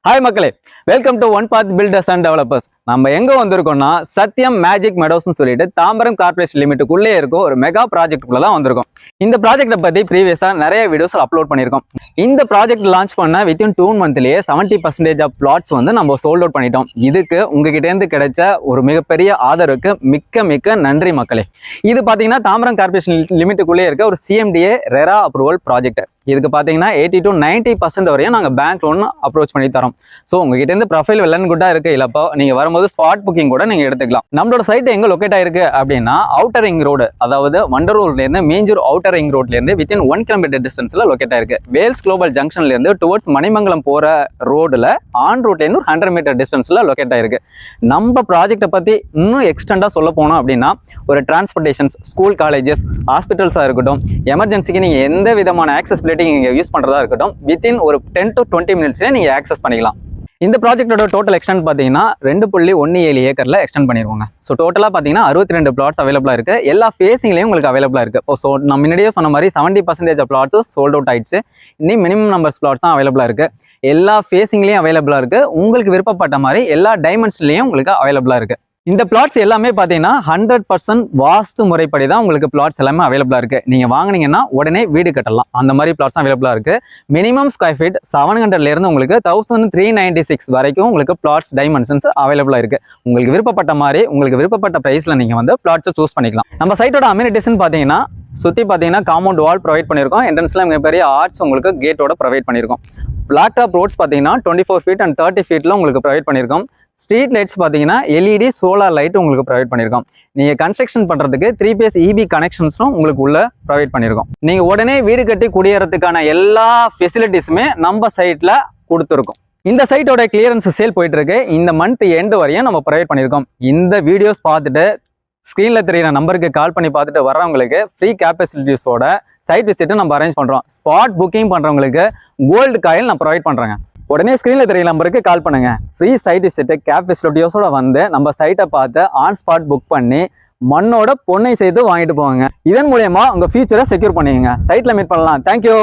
Hi மக்களே, welcome to one path builders and developers. நம்ம எங்க வந்திருக்கோம்னா சத்யம் மேஜிக் மெடோஸ்னு சொல்லிட்டு தாம்பரம் கார்பரேஷன் லிமிட்டுக்குள்ளே இருக்கும் ஒரு மெகா ப்ராஜெக்ட்டுக்குள்ள தான் வந்திருக்கோம். இந்த ப்ராஜெக்ட்டை பத்தி ப்ரீவியஸா நிறைய வீடியோஸ் அப்லோட் பண்ணியிருக்கோம். இந்த ப்ராஜெக்ட் லான்ச் பண்ண வித்தின் 2 மந்த்லயே 70% ஆஃப் பிளாட்ஸ் வந்து நம்ம சோல்ட் அவுட் பண்ணிட்டோம். இதுக்கு உங்ககிட்ட இருந்து கிடைச்ச ஒரு மிகப்பெரிய ஆதரவுக்கு மிக்க நன்றி மக்களே. இது பாத்தீங்கன்னா தாம்பரம் கார்பரேஷன் லிமிட்டுக்குள்ளே இருக்க ஒரு CMDA ரெரா அப்ரூவல் ப்ராஜெக்ட். இதுக்கு பார்த்தீங்கன்னா 80 to 90% வரையும் நாங்கள் பேங்க் லோன் அப்ரோச் பண்ணி தரோம். ஸோ உங்ககிட்ட இருந்து ப்ரொஃபைல் வெல் அண்ட் குட்டாக இருக்கு இல்லப்போ நீங்கள் வரும்போது ஸ்பாட் புக்கிங் கூட நீங்கள் எடுத்துக்கலாம். நம்மளோட சைட் எங்கே லொக்கேட் ஆயிருக்கு அப்படின்னா அவுட்டர் ரிங் ரோடு, அதாவது வண்டலூர்லேருந்து மீஞ்சூர் அவுட்டர் ரிங் ரோட்லேருந்து வித்தின் 1 கிலோமீட்டர் டிஸ்டன்ஸில் லொக்கேட் ஆயிருக்கு. வேல்ஸ் குளோபல் ஜங்ஷன்லேருந்து டுவர்ட்ஸ் மணிமங்கலம் போகிற ரோடில் ஆன் ரோட்லேருந்து 100 மீட்டர் டிஸ்டன்ஸில் லொக்கேட் ஆயிருக்கு. நம்ம ப்ராஜெக்டை பற்றி இன்னும் எக்ஸ்டெண்டாக சொல்ல போனோம் அப்படின்னா ஒரு டிரான்ஸ்போர்ட்டேஷன்ஸ், ஸ்கூல், காலேஜஸ், ஹாஸ்பிட்டல்ஸாக இருக்கட்டும், எமர்ஜென்சிக்கு நீங்கள் எந்த விதமான ஆக்சஸ் நீங்க யூஸ் பண்றதா இருக்கட்டும், வித்தின் ஒரு 10 to 20 மினிட்ஸ்ல நீங்க ஆக்சஸ் பண்ணிக்கலாம். இந்த ப்ராஜெக்டோட டோட்டல் எக்ஸ்டெண்ட் பார்த்தீங்கன்னா 2.17 ஏக்கர்ல எக்ஸ்டெண்ட் பண்ணிருவாங்க. ஸோ டோட்டலாக பார்த்தீங்கன்னா 62 பிளாட்ஸ் அவைலபிளா இருக்கு. எல்லா ஃபேஸிங்லையும் உங்களுக்கு அவைலபிளா இருக்கு. ஸோ நான் முன்னாடியே சொன்ன மாதிரி 70% ஆஃப் பிளாட்ஸ் சோல்ட் அவுட் ஆயிடுச்சு. இன்னும் மினிமம் நம்பர்ஸ் பிளாட்ஸ் தான் அவைலபிளா இருக்கு. எல்லா ஃபேஸிங்லையும் அவைலபிளா இருக்கு. உங்களுக்கு விருப்பப்பட்ட மாதிரி எல்லா டைமென்ஷன்லையும் உங்களுக்கு அவைலபிளா இருக்கு. இந்த பிளாட்ஸ் எல்லாமே பார்த்தீங்கன்னா 100% வாஸ்து முறைப்படி தான் உங்களுக்கு பிளாட்ஸ் எல்லாமே அவைலபிளா இருக்கு. நீங்க வாங்கினீங்கன்னா உடனே வீடு கட்டலாம், அந்த மாதிரி பிளாட்ஸ் அவைலபிளா இருக்கு. மினிமம் ஸ்கொயர் ஃபீட் 700 இருந்து உங்களுக்கு 1396 வரைக்கும் உங்களுக்கு பிளாட்ஸ் டைமென்ஷன்ஸ் அவைலபிளா இருக்கு. உங்களுக்கு விருப்பப்பட்ட மாதிரி உங்களுக்கு விருப்பப்பட்ட பிரைஸ்ல நீங்க வந்து பிளாட்ஸை சூஸ் பண்ணிக்கலாம். நம்ம சைட்டோட அம்யூனிட்டிஸ்ன்னு பார்த்தீங்கன்னா சுற்றி பார்த்தீங்கன்னா காம்பவுண்ட் வால் ப்ரொவைட் பண்ணியிருக்கோம். என்ட்ரன்ஸ்ல மிகப்பெரிய ஆர்ட்ஸ் உங்களுக்கு கேட்டோட ப்ரொவைட் பண்ணியிருக்கோம். பிளாக் டாப் ரோட்ஸ் பார்த்தீங்கன்னா 24 ஃபீட் அண்ட் 30 ஃபீட்ல உங்களுக்கு ப்ரொவைட் பண்ணியிருக்கோம். ஸ்ட்ரீட் லைட்ஸ் பார்த்தீங்கன்னா LED சோலார் லைட் உங்களுக்கு ப்ரொவைட் பண்ணியிருக்கோம். நீங்கள் கன்ஸ்ட்ரக்ஷன் பண்ணுறதுக்கு 3 phase EB கனெக்ஷன்ஸும் உங்களுக்கு உள்ள ப்ரொவைட் பண்ணியிருக்கோம். நீங்கள் உடனே வீடு கட்டி குடியேறதுக்கான எல்லா ஃபெசிலிட்டிஸுமே நம்ம சைட்டில் கொடுத்துருக்கோம். இந்த சைட்டோட கிளியரன்ஸ் சேல் போயிட்டு இருக்கு. இந்த மந்த் எண்டு வரையும் நம்ம ப்ரொவைட் பண்ணியிருக்கோம். இந்த வீடியோஸ் பார்த்துட்டு ஸ்க்ரீனில் தெரியிற நம்பருக்கு கால் பண்ணி பார்த்துட்டு வர்றவங்களுக்கு ஃப்ரீ கேப்பசிட்டிஸோட சைட் விசிட்டை நம்ம அரேஞ்ச் பண்ணுறோம். ஸ்பாட் புக்கிங் பண்ணுறவங்களுக்கு கோல்டு காயில் நான் ப்ரொவைட் பண்ணுறேங்க. உடனே ஸ்க்ரீனில் தெரிய நம்பருக்கு கால் பண்ணுங்க. ஃப்ரீ சைட் விசிட்டு கேப் ஃபெசிலிட்டியோட வந்து நம்ம சைட்டை பார்த்து ஆன் ஸ்பாட் புக் பண்ணி மண்ணோட பொண்ணை செய்து வாங்கிட்டு போவாங்க. இதன் மூலயமா உங்கள் ஃபியூச்சரை செக்யூர் பண்ணிக்கங்க. சைட்டில் மீட் பண்ணலாம். தேங்க்யூ.